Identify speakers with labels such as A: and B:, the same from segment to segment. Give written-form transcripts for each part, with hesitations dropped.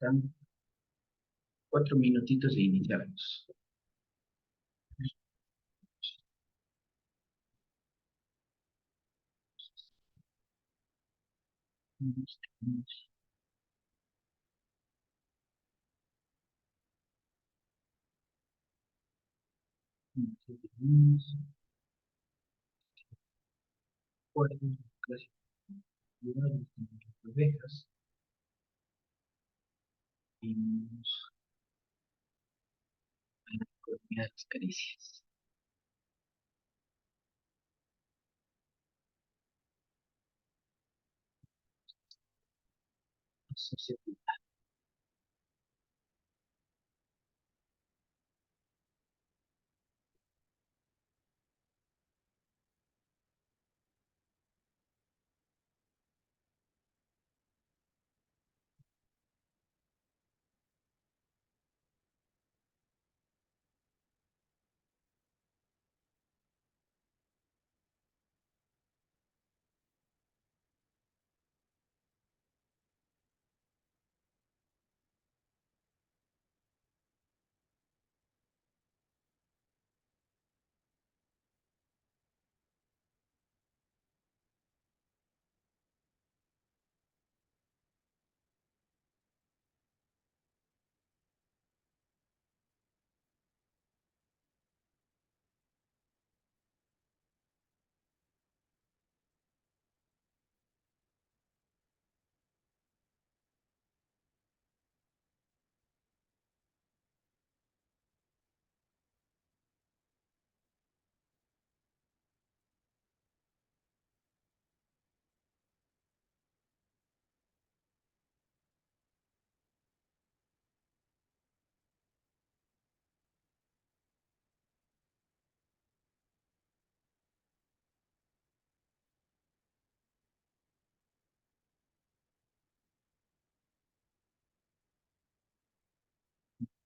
A: Dan 4 minutitos y iniciamos. Ovejas y las caricias.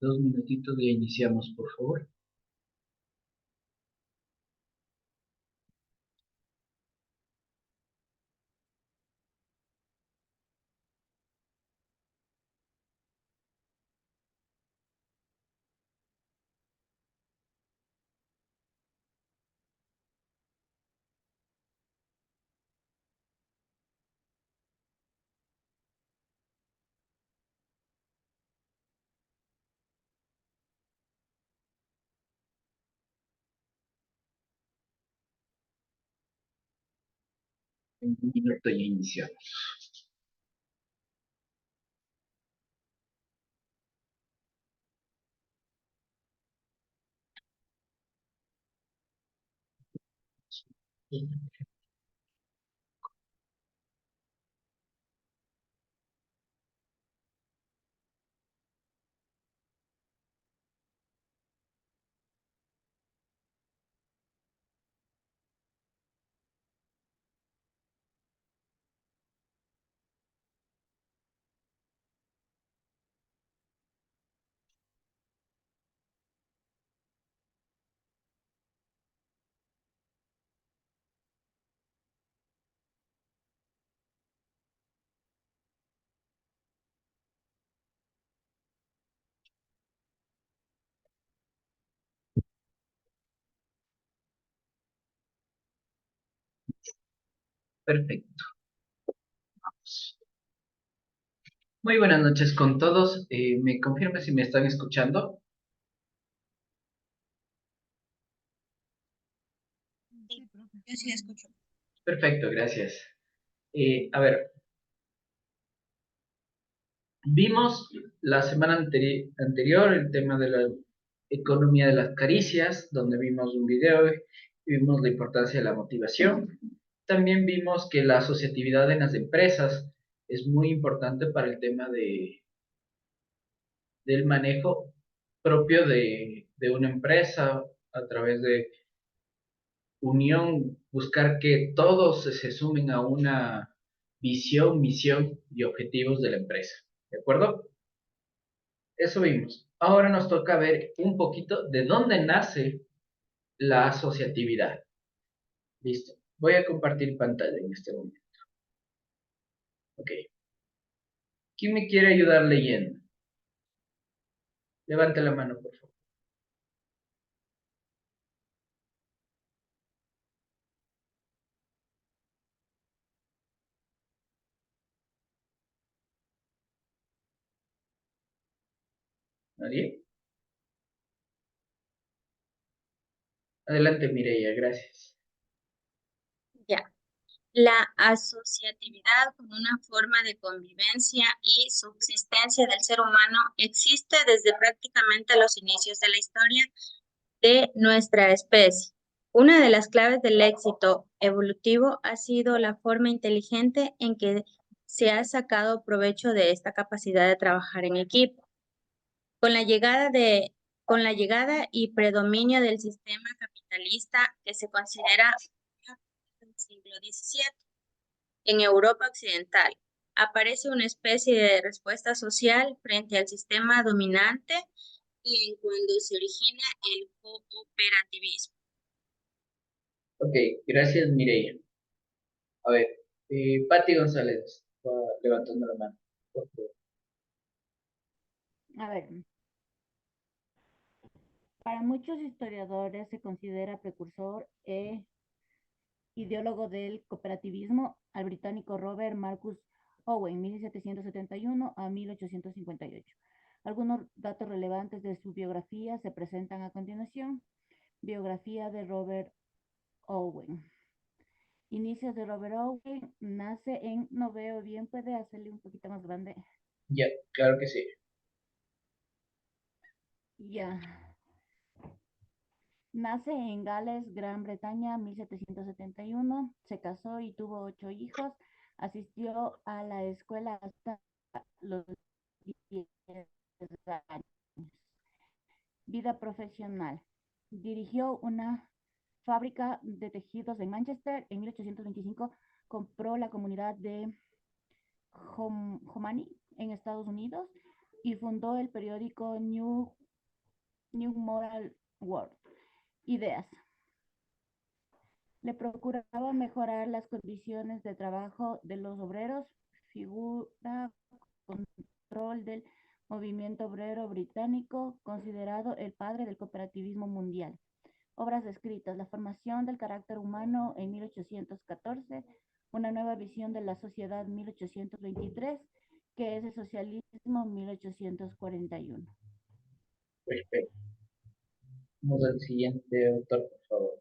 A: Dos minutitos y iniciamos, por favor. En un minuto y iniciamos. Perfecto. Muy buenas noches con todos. ¿Me confirma si me están escuchando?
B: Sí, profe. Yo sí la escucho.
A: Perfecto, gracias. A ver, vimos la semana anterior el tema de la economía de las caricias, donde vimos un video y vimos la importancia de la motivación. También vimos que la asociatividad en las empresas es muy importante para el tema del manejo propio de una empresa a través de unión, buscar que todos se sumen a una visión, misión y objetivos de la empresa. ¿De acuerdo? Eso vimos. Ahora nos toca ver un poquito de dónde nace la asociatividad. Listo. Voy a compartir pantalla en este momento. Ok. ¿Quién me quiere ayudar leyendo? Levante la mano, por favor. ¿Nadie? Adelante, Mireia, gracias.
B: Ya. La asociatividad como una forma de convivencia y subsistencia del ser humano existe desde prácticamente los inicios de la historia de nuestra especie. Una de las claves del éxito evolutivo ha sido la forma inteligente en que se ha sacado provecho de esta capacidad de trabajar en equipo. Con la con la llegada y predominio del sistema capitalista que se considera del siglo XVII en Europa Occidental, aparece una especie de respuesta social frente al sistema dominante y en cuando se origina el cooperativismo.
A: Ok, gracias, Mireia. A ver, Patti González va levantando la mano, por favor.
C: A ver, para muchos historiadores se considera precursor e ideólogo del cooperativismo al británico Robert Marcus Owen, 1771 a 1858. Algunos datos relevantes de su biografía se presentan a continuación. Biografía de Robert Owen. Inicios de Robert Owen, nace en, no veo bien, puede hacerle un poquito más grande.
A: Ya, claro que sí.
C: Ya. Nace en Gales, Gran Bretaña, 1771. Se casó y tuvo 8 hijos. Asistió a la escuela hasta los 10 años. Vida profesional. Dirigió una fábrica de tejidos en Manchester. En 1825 compró la comunidad de Homani en Estados Unidos y fundó el periódico New Moral World. Ideas. Le procuraba mejorar las condiciones de trabajo de los obreros, figura control del movimiento obrero británico, considerado el padre del cooperativismo mundial. Obras escritas, la formación del carácter humano en 1814, una nueva visión de la sociedad 1823, que es el socialismo 1841.
A: Perfecto. Vamos al siguiente autor, por favor.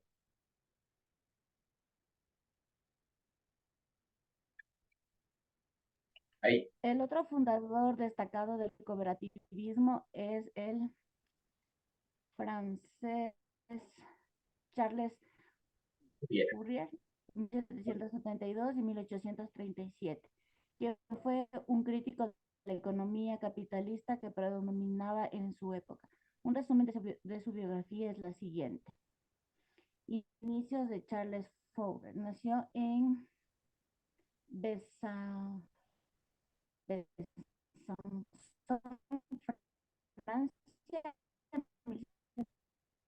A: Ahí.
C: El otro fundador destacado del cooperativismo es el francés Charles
A: Bien.
C: Fourier, 1772 y 1837, que fue un crítico de la economía capitalista que predominaba en su época. Un resumen de su biografía es la siguiente. Inicios de Charles Fourier. Nació en Besançon, Francia, en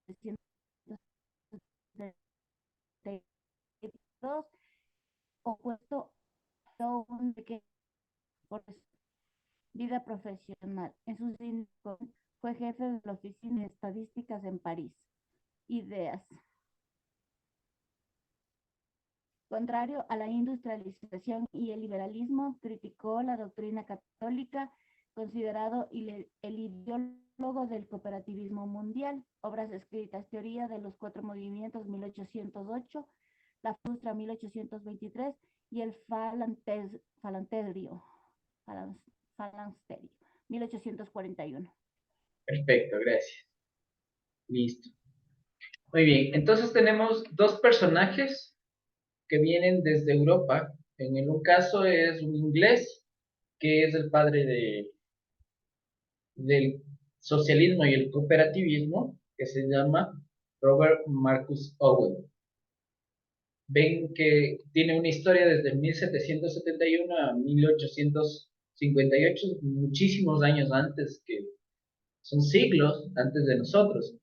C: 1772, opuesto a un pequeño por vida profesional. En sus inicios fue jefe de la Oficina de Estadísticas en París. Ideas. Contrario a la industrialización y el liberalismo, criticó la doctrina católica, considerado el ideólogo del cooperativismo mundial. Obras escritas, Teoría de los Cuatro Movimientos, 1808, La Frustra, 1823, y el Falansterio, 1841.
A: Perfecto, gracias. Listo. Muy bien, entonces tenemos dos personajes que vienen desde Europa. En un caso es un inglés, que es el padre del socialismo y el cooperativismo, que se llama Robert Marcus Owen. Ven que tiene una historia desde 1771 a 1858, muchísimos años antes, que son siglos antes de nosotros.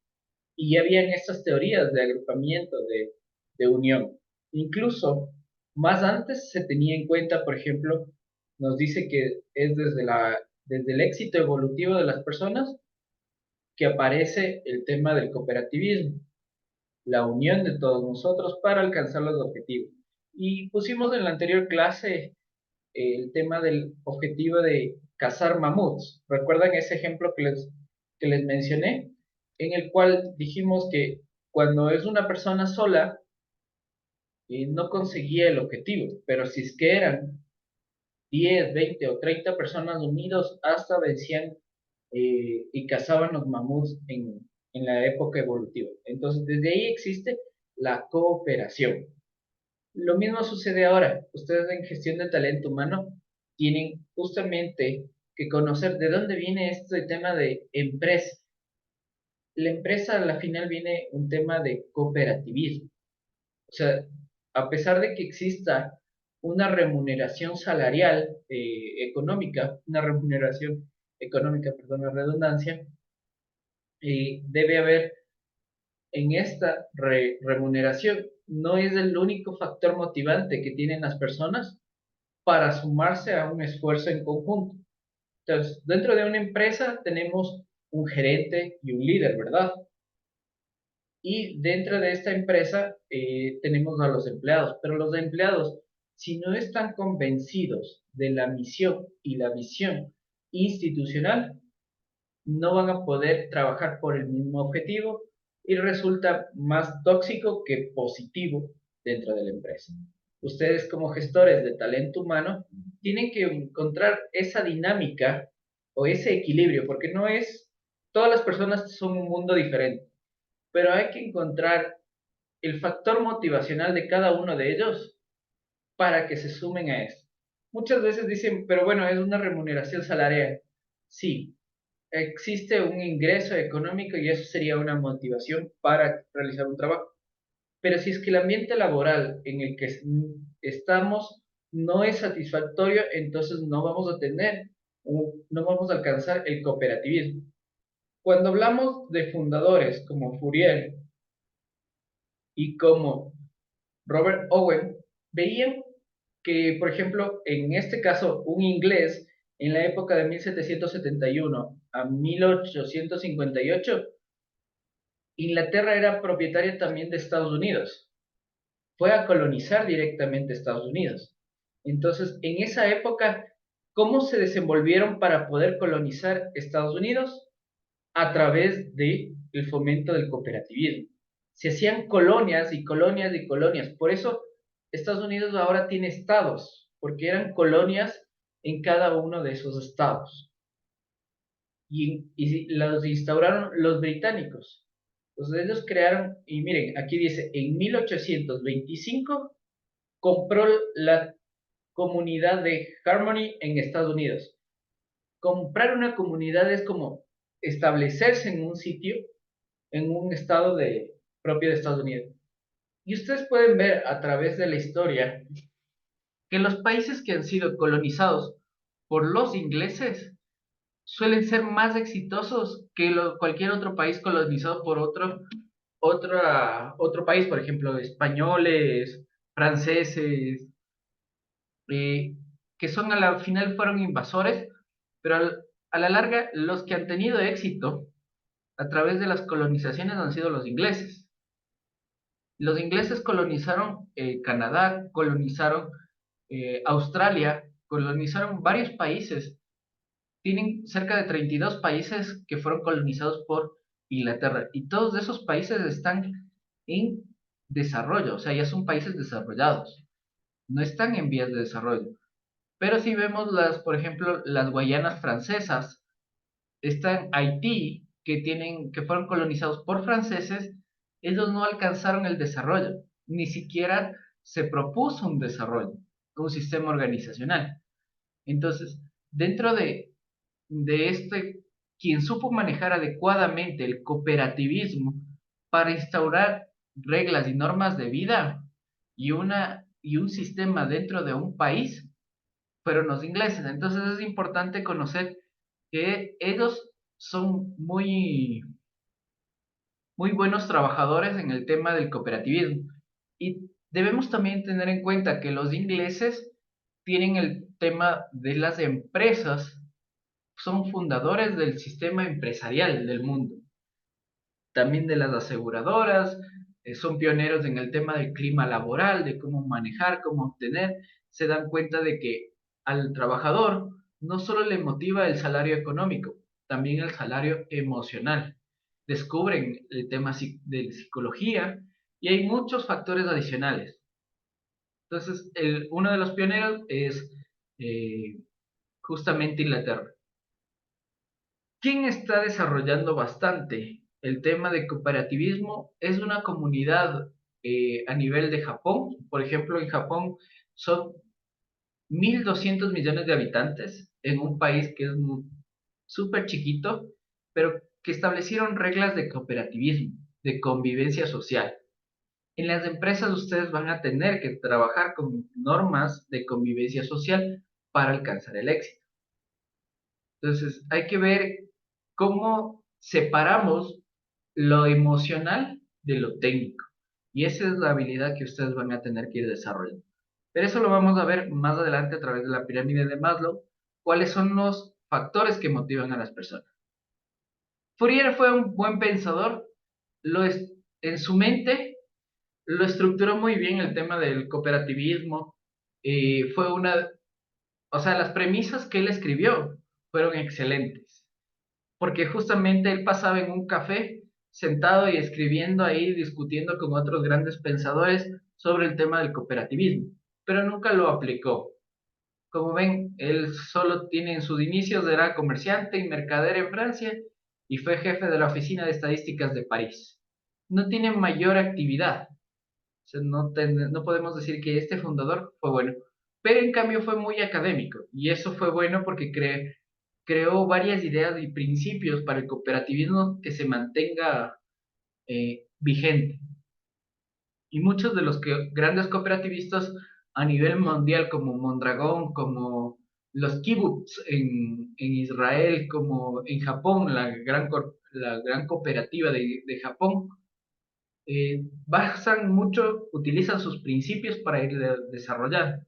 A: Y ya habían estas teorías de agrupamiento, de unión. Incluso más antes se tenía en cuenta, por ejemplo, nos dice que es desde el éxito evolutivo de las personas que aparece el tema del cooperativismo, la unión de todos nosotros para alcanzar los objetivos. Y pusimos en la anterior clase el tema del objetivo de cazar mamuts. ¿Recuerdan ese ejemplo que les mencioné? En el cual dijimos que cuando es una persona sola, no conseguía el objetivo, pero si es que eran 10, 20 o 30 personas unidos, hasta vencían y cazaban los mamuts en la época evolutiva. Entonces, desde ahí existe la cooperación. Lo mismo sucede ahora. Ustedes en gestión de talento humano tienen justamente que conocer de dónde viene este tema de empresa. La empresa a la final viene un tema de cooperativismo. O sea, a pesar de que exista una remuneración salarial económica, una remuneración económica, perdón la redundancia, debe haber en esta remuneración, no es el único factor motivante que tienen las personas para sumarse a un esfuerzo en conjunto. Entonces, dentro de una empresa tenemos un gerente y un líder, ¿verdad? Y dentro de esta empresa tenemos a los empleados, pero los empleados, si no están convencidos de la misión y la visión institucional, no van a poder trabajar por el mismo objetivo y resulta más tóxico que positivo dentro de la empresa. Ustedes como gestores de talento humano tienen que encontrar esa dinámica o ese equilibrio, porque no es, todas las personas son un mundo diferente, pero hay que encontrar el factor motivacional de cada uno de ellos para que se sumen a esto. Muchas veces dicen, pero bueno, es una remuneración salarial. Sí, existe un ingreso económico y eso sería una motivación para realizar un trabajo. Pero si es que el ambiente laboral en el que estamos no es satisfactorio, entonces no vamos a tener, no vamos a alcanzar el cooperativismo. Cuando hablamos de fundadores como Fourier y como Robert Owen, veían que, por ejemplo, en este caso, un inglés en la época de 1771 a 1858, Inglaterra era propietaria también de Estados Unidos. Fue a colonizar directamente Estados Unidos. Entonces, en esa época, ¿cómo se desenvolvieron para poder colonizar Estados Unidos? A través del fomento del cooperativismo. Se hacían colonias y colonias y colonias. Por eso Estados Unidos ahora tiene estados, porque eran colonias en cada uno de esos estados. Y los instauraron los británicos. Entonces ellos crearon, y miren, aquí dice, en 1825 compró la comunidad de Harmony en Estados Unidos. Comprar una comunidad es como establecerse en un sitio, en un estado propio de Estados Unidos. Y ustedes pueden ver a través de la historia que los países que han sido colonizados por los ingleses suelen ser más exitosos que cualquier otro país colonizado por otro país, por ejemplo, españoles, franceses, eh, que son a la final fueron invasores, pero a la larga los que han tenido éxito a través de las colonizaciones han sido los ingleses. Los ingleses colonizaron Canadá, colonizaron Australia, colonizaron varios países. Tienen cerca de 32 países que fueron colonizados por Inglaterra y todos esos países están en desarrollo, o sea, ya son países desarrollados, no están en vías de desarrollo. Pero si vemos por ejemplo, las Guayanas francesas, está Haití, que fueron colonizados por franceses, ellos no alcanzaron el desarrollo, ni siquiera se propuso un desarrollo, un sistema organizacional. Entonces, dentro de quien supo manejar adecuadamente el cooperativismo para instaurar reglas y normas de vida y un sistema dentro de un país, fueron los ingleses. Entonces es importante conocer que ellos son muy buenos trabajadores en el tema del cooperativismo. Y debemos también tener en cuenta que los ingleses tienen el tema de las empresas, son fundadores del sistema empresarial del mundo. también de las aseguradoras, son pioneros en el tema del clima laboral, de cómo manejar, cómo obtener, se dan cuenta de que al trabajador no solo le motiva el salario económico, también el salario emocional. Descubren el tema de psicología y hay muchos factores adicionales. Entonces, uno de los pioneros es justamente Inglaterra. ¿Quién está desarrollando bastante el tema de cooperativismo? Es una comunidad a nivel de Japón. Por ejemplo, en Japón son 1.200 millones de habitantes en un país que es súper chiquito, pero que establecieron reglas de cooperativismo, de convivencia social. En las empresas ustedes van a tener que trabajar con normas de convivencia social para alcanzar el éxito. Entonces, hay que ver cómo separamos lo emocional de lo técnico. Y esa es la habilidad que ustedes van a tener que ir desarrollando. Pero eso lo vamos a ver más adelante a través de la pirámide de Maslow, cuáles son los factores que motivan a las personas. Fourier fue un buen pensador, en su mente lo estructuró muy bien el tema del cooperativismo, fue o sea, las premisas que él escribió fueron excelentes, porque justamente él pasaba en un café sentado y escribiendo ahí, discutiendo con otros grandes pensadores sobre el tema del cooperativismo, pero nunca lo aplicó. Como ven, él solo tiene en sus inicios, era comerciante y mercader en Francia y fue jefe de la Oficina de Estadísticas de París. No tiene mayor actividad, o sea, no podemos decir que este fundador fue bueno, pero en cambio fue muy académico y eso fue bueno porque creó varias ideas y principios para el cooperativismo que se mantenga vigente. Y muchos de los grandes cooperativistas a nivel mundial, como Mondragón, como los kibbutz en Israel, como en Japón, la gran cooperativa de Japón, basan mucho, utilizan sus principios para ir desarrollando.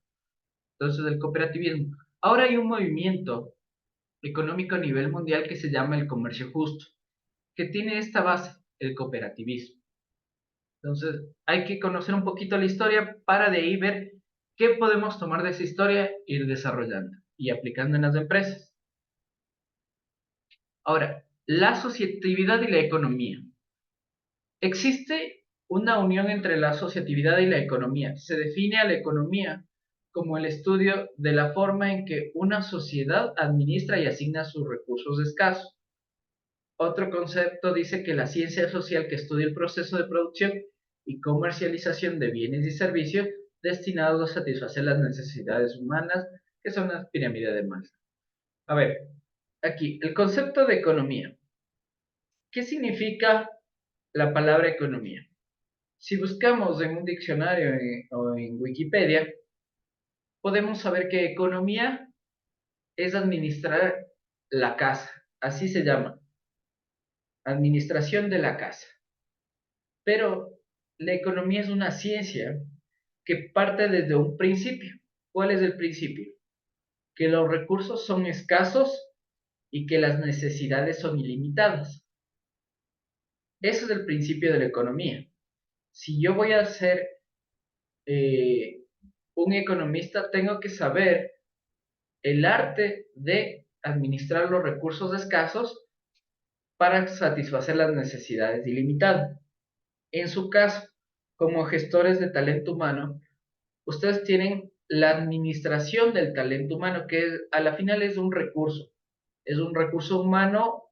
A: Entonces, el cooperativismo. Ahora hay un movimiento económico a nivel mundial que se llama el comercio justo, que tiene esta base, el cooperativismo. Entonces, hay que conocer un poquito la historia para de ahí ver qué podemos tomar de esa historia e ir desarrollando y aplicando en las empresas. Ahora, la asociatividad y la economía. Existe una unión entre la asociatividad y la economía. Se define a la economía como el estudio de la forma en que una sociedad administra y asigna sus recursos escasos. Otro concepto dice que la ciencia social que estudia el proceso de producción y comercialización de bienes y servicios destinados a satisfacer las necesidades humanas, que son las pirámides de Maslow. A ver, aquí, el concepto de economía. ¿Qué significa la palabra economía? Si buscamos en un diccionario o en Wikipedia, podemos saber que economía es administrar la casa, así se llama, administración de la casa. Pero la economía es una ciencia que parte desde un principio. ¿Cuál es el principio? Que los recursos son escasos y que las necesidades son ilimitadas. Ese es el principio de la economía. Si yo voy a ser un economista, tengo que saber el arte de administrar los recursos escasos para satisfacer las necesidades ilimitadas. En su caso, como gestores de talento humano, ustedes tienen la administración del talento humano, que a la final es un recurso. Es un recurso humano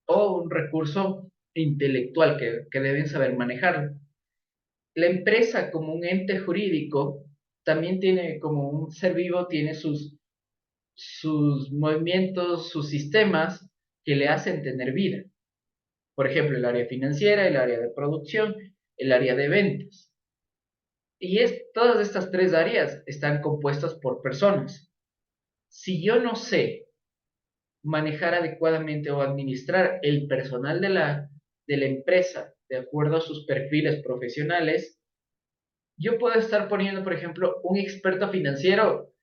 A: o un recurso intelectual que deben saber manejarlo. La empresa como un ente jurídico también tiene, como un ser vivo, tiene sus movimientos, sus sistemas que le hacen tener vida. Por ejemplo, el área financiera, el área de producción, el área de ventas. Y todas estas tres áreas están compuestas por personas. Si yo no sé manejar adecuadamente o administrar el personal de la empresa de acuerdo a sus perfiles profesionales, yo puedo estar poniendo, por ejemplo, un experto financiero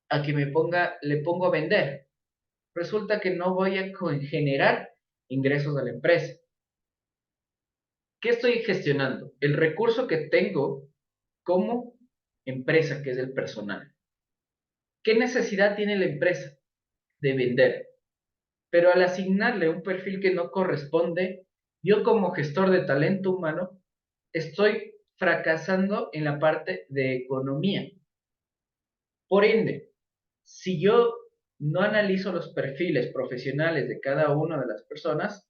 A: a que le pongo a vender. Resulta que no voy a generar ingresos a la empresa. ¿Qué estoy gestionando? El recurso que tengo como empresa, que es el personal. ¿Qué necesidad tiene la empresa? De vender. Pero al asignarle un perfil que no corresponde, yo como gestor de talento humano estoy fracasando en la parte de economía. Por ende, si yo no analizo los perfiles profesionales de cada una de las personas,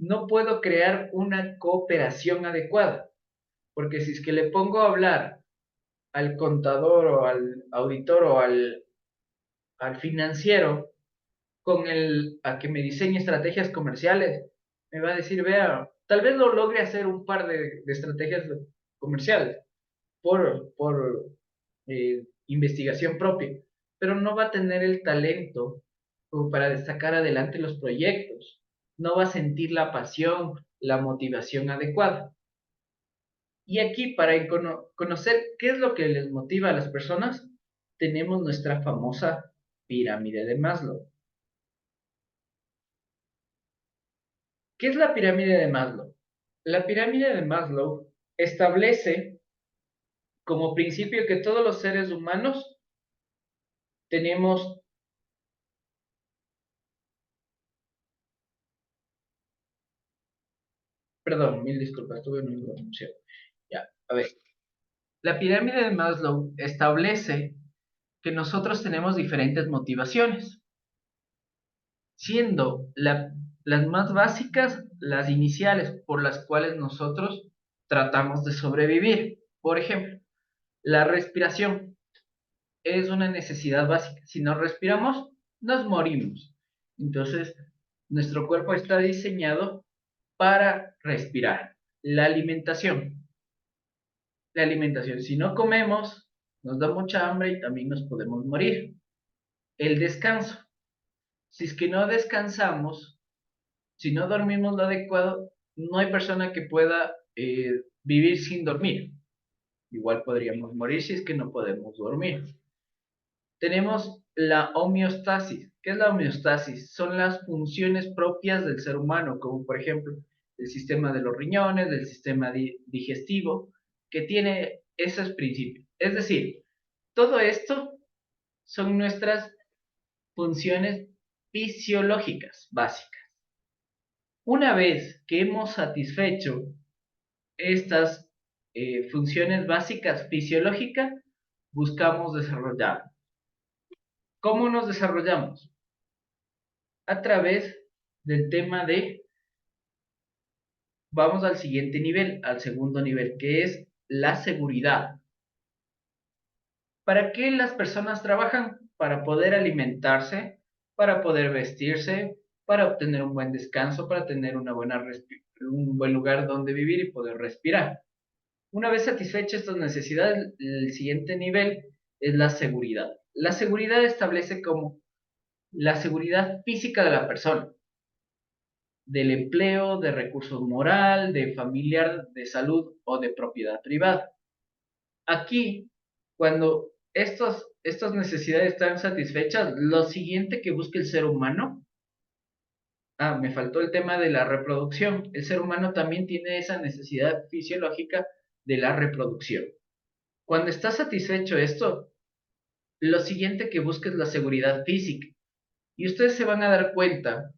A: no puedo crear una cooperación adecuada. Porque si es que le pongo a hablar al contador o al auditor o al financiero a que me diseñe estrategias comerciales, me va a decir, vea, tal vez lo logre hacer un par de estrategias comerciales por investigación propia, pero no va a tener el talento como para destacar adelante los proyectos, no va a sentir la pasión, la motivación adecuada. Y aquí, para conocer qué es lo que les motiva a las personas, tenemos nuestra famosa pirámide de Maslow. ¿Qué es la pirámide de Maslow? La pirámide de Maslow establece como principio que todos los seres humanos tenemos, perdón, mil disculpas, tuve una interrupción. Ya, a ver, la pirámide de Maslow establece que nosotros tenemos diferentes motivaciones, siendo las más básicas las iniciales por las cuales nosotros tratamos de sobrevivir. Por ejemplo, la respiración es una necesidad básica. Si no respiramos, nos morimos. Entonces, nuestro cuerpo está diseñado para respirar. La alimentación. La alimentación. Si no comemos, nos da mucha hambre y también nos podemos morir. El descanso. Si es que no descansamos, si no dormimos lo adecuado, no hay persona que pueda vivir sin dormir. Igual podríamos morir si es que no podemos dormir. Tenemos la homeostasis. ¿Qué es la homeostasis? Son las funciones propias del ser humano, como por ejemplo el sistema de los riñones, del sistema digestivo, que tiene esos principios. Es decir, todo esto son nuestras funciones fisiológicas básicas. Una vez que hemos satisfecho estas funciones básicas fisiológicas, buscamos desarrollar. ¿Cómo nos desarrollamos? A través del tema de, vamos al siguiente nivel, al segundo nivel, que es la seguridad. ¿Para qué las personas trabajan? Para poder alimentarse, para poder vestirse, para obtener un buen descanso, para tener un buen lugar donde vivir y poder respirar. Una vez satisfechas estas necesidades, el siguiente nivel es la seguridad. La seguridad establece como la seguridad física de la persona, del empleo, de recursos moral, de familiar, de salud o de propiedad privada. Aquí, cuando estas necesidades están satisfechas, lo siguiente que busca el ser humano, me faltó el tema de la reproducción. El ser humano también tiene esa necesidad fisiológica de la reproducción. Cuando está satisfecho esto, lo siguiente que busca es la seguridad física. Y ustedes se van a dar cuenta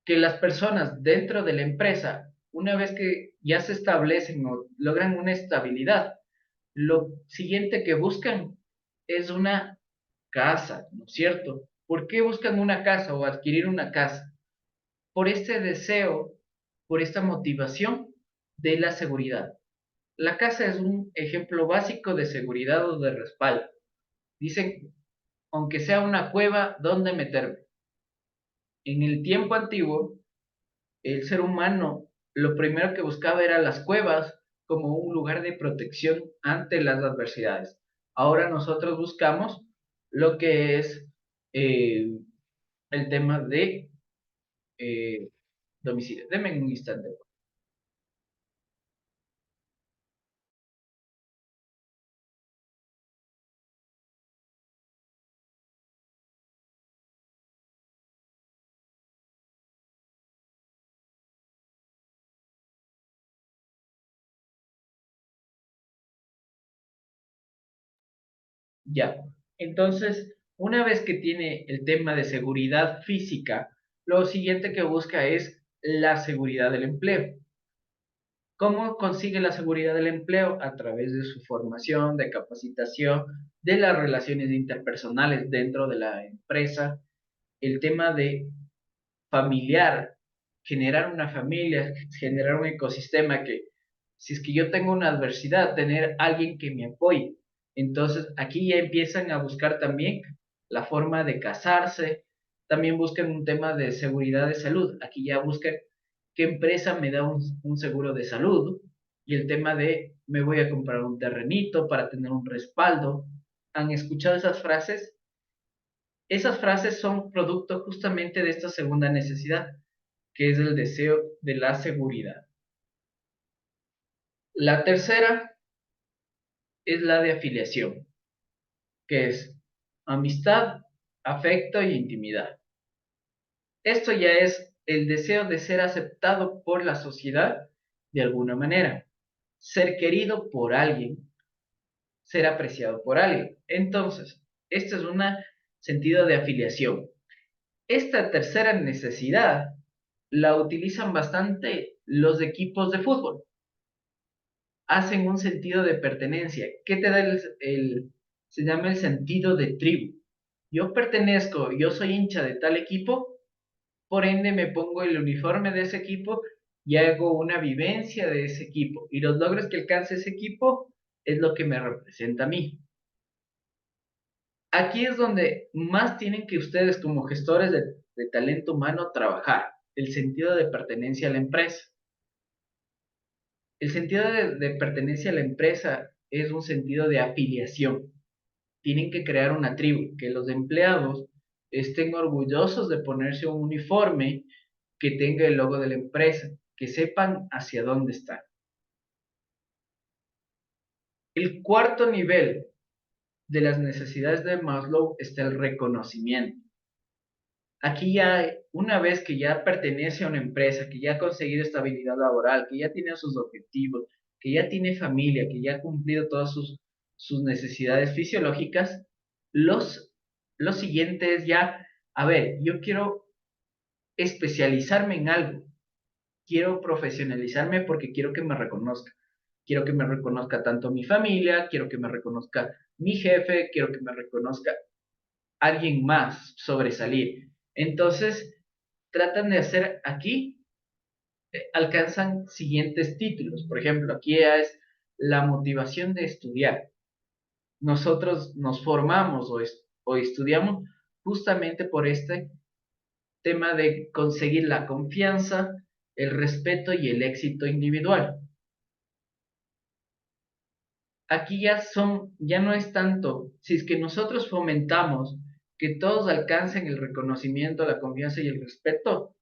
A: que las personas dentro de la empresa, una vez que ya se establecen o logran una estabilidad, lo siguiente que buscan es una casa, ¿no es cierto? ¿Por qué buscan una casa o adquirir una casa? Por este deseo, por esta motivación de la seguridad. La casa es un ejemplo básico de seguridad o de respaldo. Dicen, aunque sea una cueva, ¿dónde meterme? En el tiempo antiguo, el ser humano lo primero que buscaba era las cuevas como un lugar de protección ante las adversidades. Ahora nosotros buscamos lo que es eh, el tema de domicilio. Denme un instante. Ya. Entonces, una vez que tiene el tema de seguridad física, lo siguiente que busca es la seguridad del empleo. ¿Cómo consigue la seguridad del empleo? A través de su formación, de capacitación, de las relaciones interpersonales dentro de la empresa, el tema de familiar, generar una familia, generar un ecosistema que, si es que yo tengo una adversidad, tener alguien que me apoye. Entonces, aquí ya empiezan a buscar también la forma de casarse, también buscan un tema de seguridad de salud. Aquí ya buscan qué empresa me da un seguro de salud y el tema de me voy a comprar un terrenito para tener un respaldo. ¿Han escuchado esas frases? Esas frases son producto justamente de esta segunda necesidad, que es el deseo de la seguridad. La tercera es la de afiliación, que es amistad, afecto y intimidad. Esto ya es el deseo de ser aceptado por la sociedad de alguna manera, ser querido por alguien, ser apreciado por alguien. Entonces, este es un sentido de afiliación. Esta tercera necesidad la utilizan bastante los equipos de fútbol. Hacen un sentido de pertenencia. ¿Qué te da se llama el sentido de tribu? Yo pertenezco, yo soy hincha de tal equipo, por ende me pongo el uniforme de ese equipo y hago una vivencia de ese equipo. Y los logros que alcance ese equipo es lo que me representa a mí. Aquí es donde más tienen que ustedes como gestores de talento humano trabajar, el sentido de pertenencia a la empresa. El sentido de pertenencia a la empresa es un sentido de afiliación. Tienen que crear una tribu, que los empleados estén orgullosos de ponerse un uniforme que tenga el logo de la empresa, que sepan hacia dónde están. El cuarto nivel de las necesidades de Maslow está el reconocimiento. Aquí ya, una vez que ya pertenece a una empresa, que ya ha conseguido estabilidad laboral, que ya tiene sus objetivos, que ya tiene familia, que ya ha cumplido todas sus necesidades fisiológicas, lo siguiente es ya, a ver, yo quiero especializarme en algo, quiero profesionalizarme porque quiero que me reconozca. Quiero que me reconozca tanto mi familia, quiero que me reconozca mi jefe, quiero que me reconozca alguien más, sobresalir. Entonces, tratan de hacer aquí, alcanzan siguientes títulos. Por ejemplo, aquí es la motivación de estudiar. Nosotros nos formamos o estudiamos justamente por este tema de conseguir la confianza, el respeto y el éxito individual. Aquí ya no es tanto, si es que nosotros fomentamos que todos alcancen el reconocimiento, la confianza y el respeto,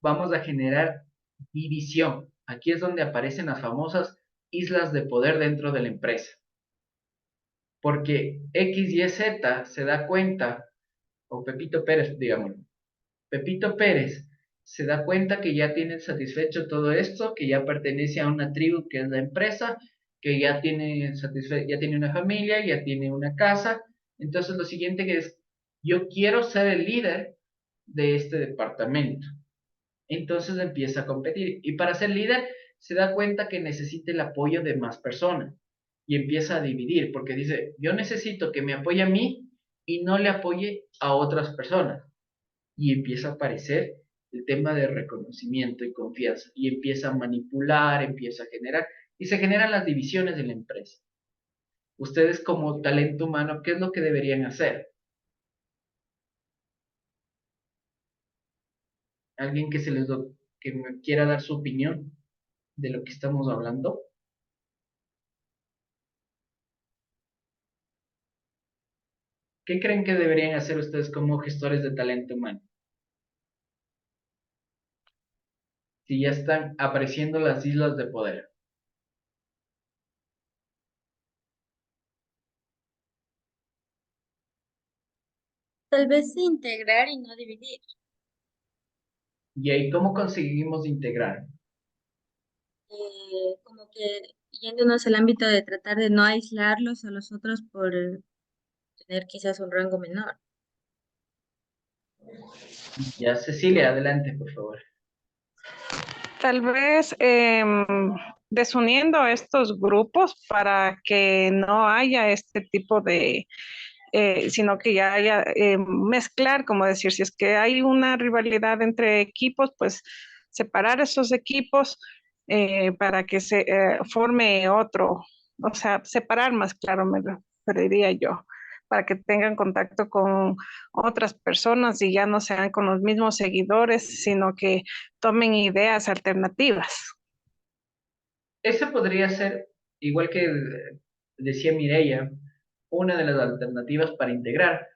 A: vamos a generar división. Aquí es donde aparecen las famosas islas de poder dentro de la empresa. Porque X, Y, Z se da cuenta, o Pepito Pérez, digamos, Pepito Pérez se da cuenta que ya tiene satisfecho todo esto, que ya pertenece a una tribu que es la empresa, que ya tiene ya tiene una familia, ya tiene una casa. Entonces lo siguiente que es, yo quiero ser el líder de este departamento. Entonces empieza a competir y para ser líder se da cuenta que necesita el apoyo de más personas y empieza a dividir porque dice, yo necesito que me apoye a mí y no le apoye a otras personas y empieza a aparecer el tema de reconocimiento y confianza y empieza a manipular, empieza a generar y se generan las divisiones de la empresa. Ustedes como talento humano, ¿qué es lo que deberían hacer? ¿Alguien que que me quiera dar su opinión de lo que estamos hablando? ¿Qué creen que deberían hacer ustedes como gestores de talento humano? Si ya están apareciendo las islas de poder.
B: Tal vez integrar y no dividir.
A: ¿Y ahí cómo conseguimos integrar?
B: Como que yéndonos al ámbito de tratar de no aislarlos a los otros por tener quizás un rango menor.
A: Ya, Cecilia, adelante, por favor.
D: Tal vez desuniendo estos grupos para que no haya este tipo de, sino que ya haya mezclar, como decir, si es que hay una rivalidad entre equipos, pues separar esos equipos para que se forme otro, o sea, separar más claro, me referiría yo, para que tengan contacto con otras personas y ya no sean con los mismos seguidores, sino que tomen ideas alternativas.
A: Esa podría ser, igual que decía Mireia, una de las alternativas para integrar,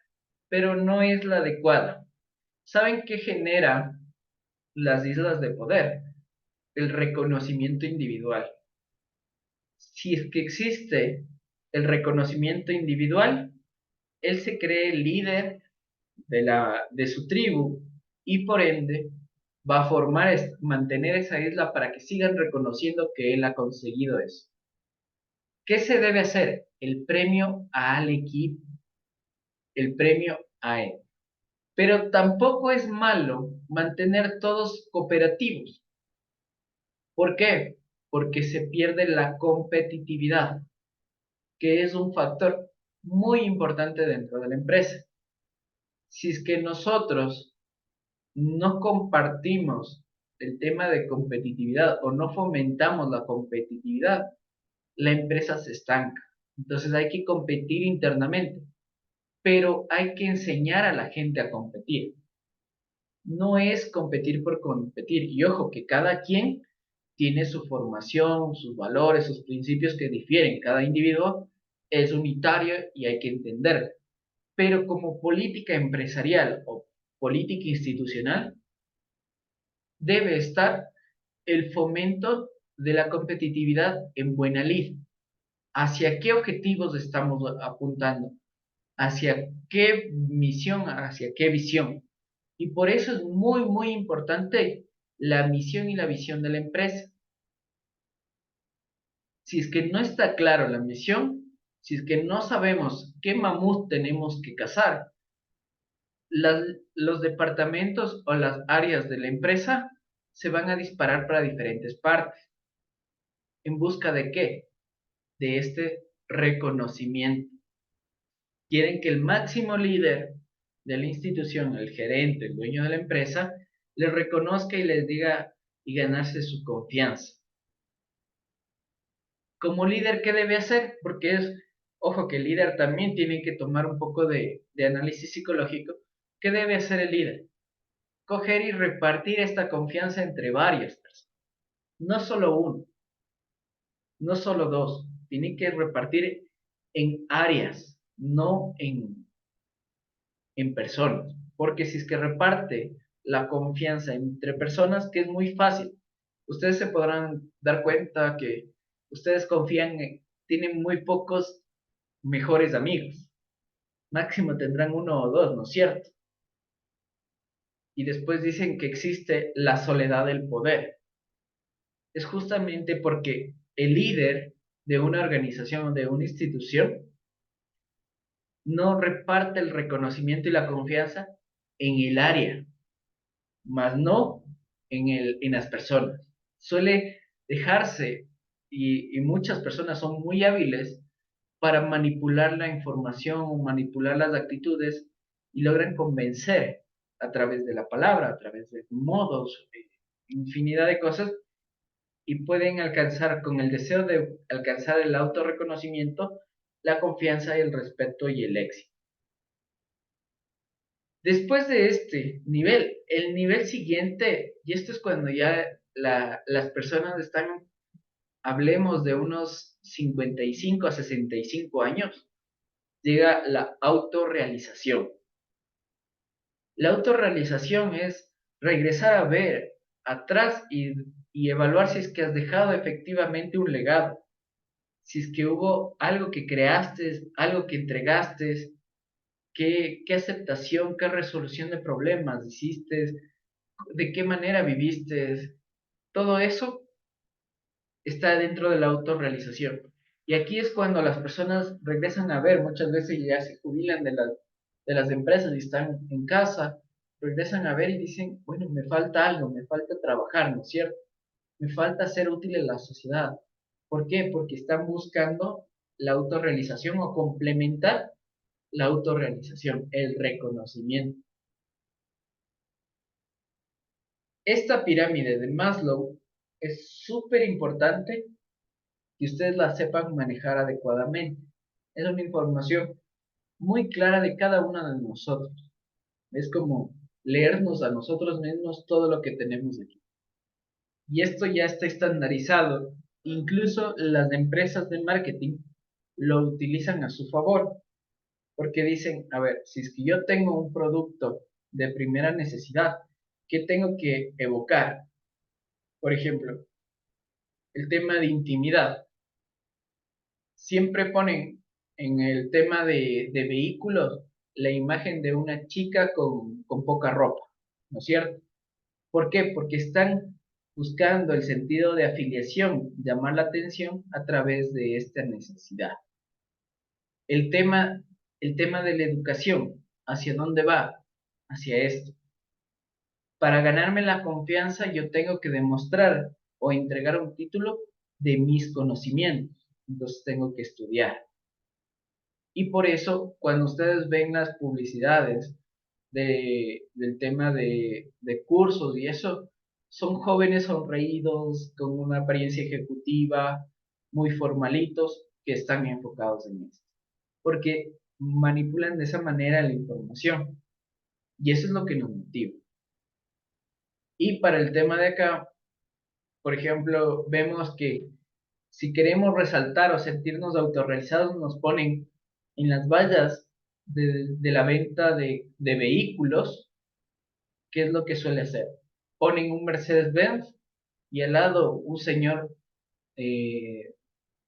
A: pero no es la adecuada. ¿Saben qué genera las islas de poder? El reconocimiento individual. Si es que existe el reconocimiento individual, él se cree líder de su tribu y por ende va a mantener esa isla para que sigan reconociendo que él ha conseguido eso. ¿Qué se debe hacer? El premio al equipo, el premio a él. Pero tampoco es malo mantener todos cooperativos. ¿Por qué? Porque se pierde la competitividad, que es un factor muy importante dentro de la empresa. Si es que nosotros no compartimos el tema de competitividad o no fomentamos la competitividad, la empresa se estanca. Entonces hay que competir internamente, pero hay que enseñar a la gente a competir. No es competir por competir. Y ojo, que cada quien tiene su formación, sus valores, sus principios que difieren. Cada individuo es unitario y hay que entenderlo. Pero como política empresarial o política institucional, debe estar el fomento de la competitividad en buena lid. ¿Hacia qué objetivos estamos apuntando? ¿Hacia qué misión? ¿Hacia qué visión? Y por eso es muy, muy importante la misión y la visión de la empresa. Si es que no está claro la misión, si es que no sabemos qué mamut tenemos que cazar, los departamentos o las áreas de la empresa se van a disparar para diferentes partes. ¿En busca de qué? De este reconocimiento. Quieren que el máximo líder de la institución, el gerente, el dueño de la empresa, les reconozca y les diga y ganarse su confianza. Como líder, ¿qué debe hacer? Porque ojo, que el líder también tiene que tomar un poco de análisis psicológico. ¿Qué debe hacer el líder? Coger y repartir esta confianza entre varias personas. No solo uno, no solo dos. Tiene que repartir en áreas, no en personas. Porque si es que reparte la confianza entre personas, que es muy fácil, ustedes se podrán dar cuenta que ustedes tienen muy pocos mejores amigos. Máximo tendrán uno o dos, ¿no es cierto? Y después dicen que existe la soledad del poder. Es justamente porque el líder de una organización o de una institución no reparte el reconocimiento y la confianza en el área, más no en las personas. Suele dejarse, y muchas personas son muy hábiles para manipular la información, manipular las actitudes y logran convencer a través de la palabra, a través de modos, infinidad de cosas y pueden alcanzar con el deseo de alcanzar el autorreconocimiento, la confianza, el respeto y el éxito. Después de este nivel, el nivel siguiente, y esto es cuando ya las personas están, hablemos de unos 55 a 65 años, llega la autorrealización. La autorrealización es regresar a ver atrás y evaluar si es que has dejado efectivamente un legado, si es que hubo algo que creaste, algo que entregaste, qué aceptación, qué resolución de problemas hiciste, de qué manera viviste. Todo eso está dentro de la autorrealización. Y aquí es cuando las personas regresan a ver, muchas veces ya se jubilan de las empresas y están en casa, regresan a ver y dicen, bueno, me falta algo, me falta trabajar, ¿no es cierto? Me falta ser útil en la sociedad. ¿Por qué? Porque están buscando la autorrealización o complementar la autorrealización, el reconocimiento. Esta pirámide de Maslow es súper importante que ustedes la sepan manejar adecuadamente. Es una información muy clara de cada uno de nosotros. Es como leernos a nosotros mismos todo lo que tenemos aquí. Y esto ya está estandarizado. Incluso las empresas de marketing lo utilizan a su favor, porque dicen, a ver, si es que yo tengo un producto de primera necesidad, ¿qué tengo que evocar? Por ejemplo, el tema de intimidad. Siempre ponen en el tema de vehículos la imagen de una chica con poca ropa, ¿no es cierto? ¿Por qué? Porque están buscando el sentido de afiliación, llamar la atención a través de esta necesidad. El tema, el tema de la educación, ¿hacia dónde va? Hacia esto. Para ganarme la confianza yo tengo que demostrar o entregar un título de mis conocimientos. Entonces tengo que estudiar. Y por eso, cuando ustedes ven las publicidades del tema de cursos y eso, son jóvenes sonreídos, con una apariencia ejecutiva, muy formalitos, que están enfocados en esto. Porque manipulan de esa manera la información. Y eso es lo que nos motiva. Y para el tema de acá, por ejemplo, vemos que si queremos resaltar o sentirnos autorrealizados, nos ponen en las vallas de la venta de vehículos. ¿Qué es lo que suele hacer? Ponen un Mercedes-Benz y al lado un señor eh,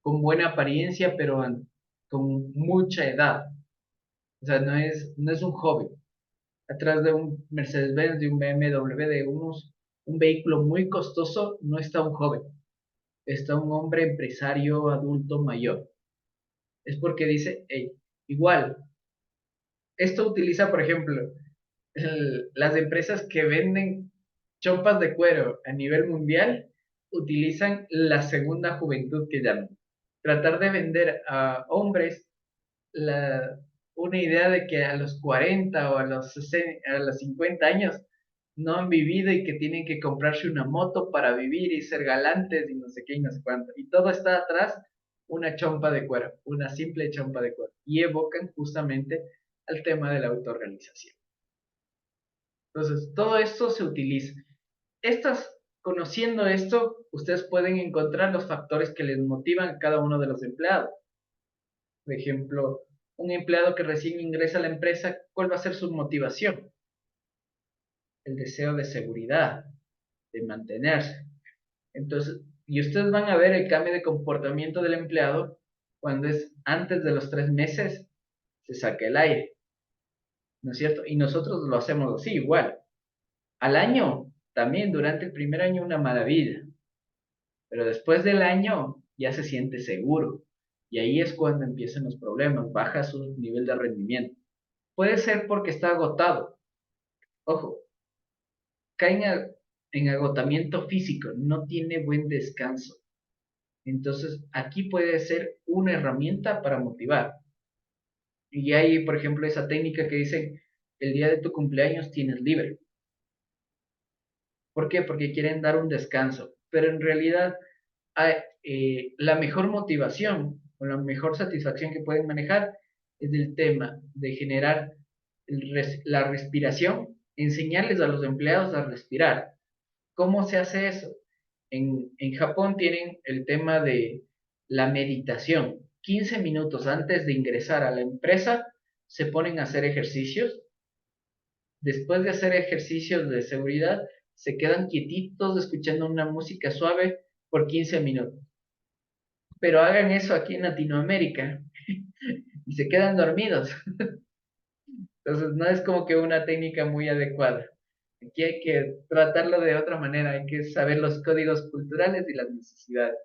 A: con buena apariencia, pero con mucha edad. O sea, no es un joven. Atrás de un Mercedes-Benz, de un BMW, un vehículo muy costoso, no está un joven. Está un hombre empresario adulto mayor. Es porque dice, hey, igual, esto utiliza, por ejemplo, las empresas que venden chompas de cuero a nivel mundial, utilizan la segunda juventud que llaman. Tratar de vender a hombres la, una idea de que a los 40 o a los 60, a los 50 años no han vivido y que tienen que comprarse una moto para vivir y ser galantes y no sé qué y no sé cuánto. Y todo está atrás una chompa de cuero, una simple chompa de cuero. Y evocan justamente al tema de la autorrealización. Entonces, todo esto se utiliza. Conociendo esto, ustedes pueden encontrar los factores que les motivan a cada uno de los empleados. Por ejemplo, un empleado que recién ingresa a la empresa, ¿cuál va a ser su motivación? El deseo de seguridad, de mantenerse. Entonces, y ustedes van a ver el cambio de comportamiento del empleado cuando es antes de los 3 meses, se saca el aire, ¿no es cierto? Y nosotros lo hacemos así, igual. Al año, también durante el primer año una maravilla, pero después del año ya se siente seguro. Y ahí es cuando empiezan los problemas, baja su nivel de rendimiento. Puede ser porque está agotado. Ojo, caen en agotamiento físico, no tiene buen descanso. Entonces, aquí puede ser una herramienta para motivar. Y hay, por ejemplo, esa técnica que dicen, el día de tu cumpleaños tienes libre. ¿Por qué? Porque quieren dar un descanso. Pero en realidad, la mejor motivación o la mejor satisfacción que pueden manejar es el tema de generar la respiración, enseñarles a los empleados a respirar. ¿Cómo se hace eso? En Japón tienen el tema de la meditación. 15 minutos antes de ingresar a la empresa se ponen a hacer ejercicios. Después de hacer ejercicios de seguridad, se quedan quietitos escuchando una música suave por 15 minutos. Pero hagan eso aquí en Latinoamérica y se quedan dormidos. Entonces no es como que una técnica muy adecuada. Aquí hay que tratarlo de otra manera, hay que saber los códigos culturales y las necesidades.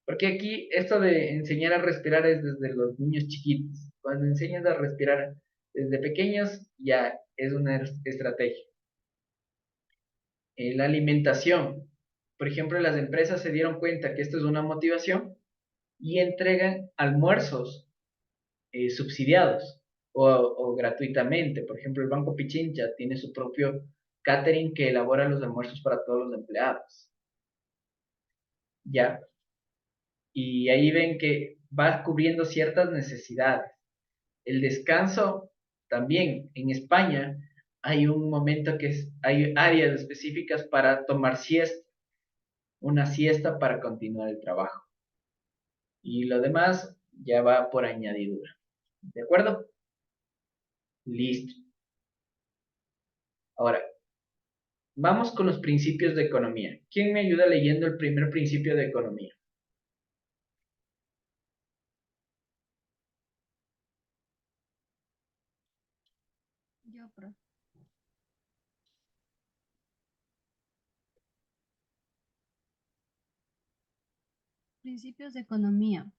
A: Porque aquí esto de enseñar a respirar es desde los niños chiquitos. Cuando enseñas a respirar desde pequeños, ya es una estrategia. La alimentación. Por ejemplo, las empresas se dieron cuenta que esto es una motivación y entregan almuerzos subsidiados o gratuitamente. Por ejemplo, el Banco Pichincha tiene su propio catering que elabora los almuerzos para todos los empleados. ¿Ya? Y ahí ven que va cubriendo ciertas necesidades. El descanso también. En España hay un momento hay áreas específicas para tomar siesta, una siesta para continuar el trabajo. Y lo demás ya va por añadidura. ¿De acuerdo? Listo. Ahora, vamos con los principios de economía. ¿Quién me ayuda leyendo el primer principio de economía?
E: Yo, profe. Principios de economía.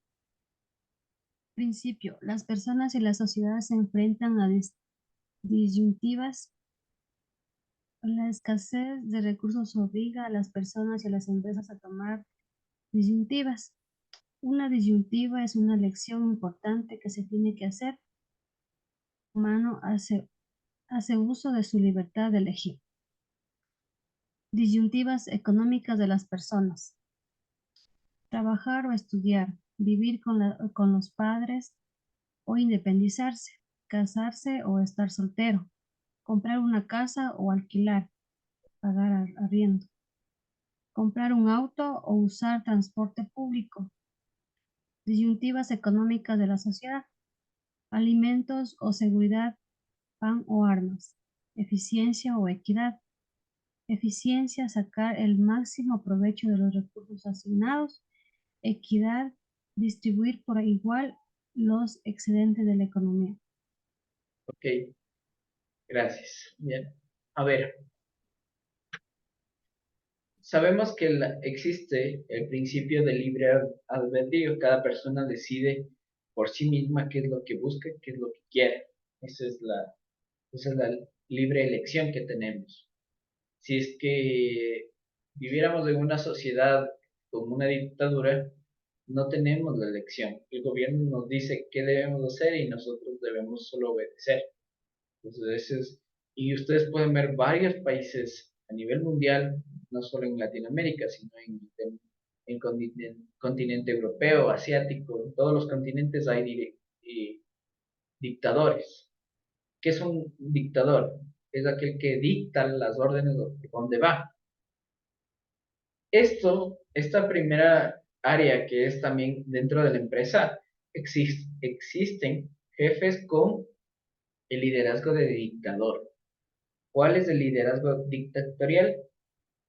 E: Principio. Las personas y las sociedades se enfrentan a disyuntivas. La escasez de recursos obliga a las personas y a las empresas a tomar disyuntivas. Una disyuntiva es una elección importante que se tiene que hacer. El humano hace uso de su libertad de elegir. Disyuntivas económicas de las personas. Trabajar o estudiar, vivir con los padres o independizarse, casarse o estar soltero, comprar una casa o alquilar, pagar arriendo, comprar un auto o usar transporte público. Disyuntivas económicas de la sociedad, alimentos o seguridad, pan o armas, eficiencia o equidad. Eficiencia, sacar el máximo provecho de los recursos asignados. Equidad, distribuir por igual los excedentes de la economía.
A: Ok, gracias. Bien. A ver, sabemos que existe el principio de libre albedrío. Cada persona decide por sí misma qué es lo que busca, qué es lo que quiere. Esa es la libre elección que tenemos. Si es que viviéramos en una sociedad como una dictadura, no tenemos la elección. El gobierno nos dice qué debemos hacer y nosotros debemos solo obedecer. Entonces, y ustedes pueden ver varios países a nivel mundial, no solo en Latinoamérica, sino en continente europeo, asiático, en todos los continentes hay dictadores. ¿Qué es un dictador? Es aquel que dicta las órdenes de dónde va. Esta primera área que es también dentro de la empresa, existen jefes con el liderazgo de dictador. ¿Cuál es el liderazgo dictatorial?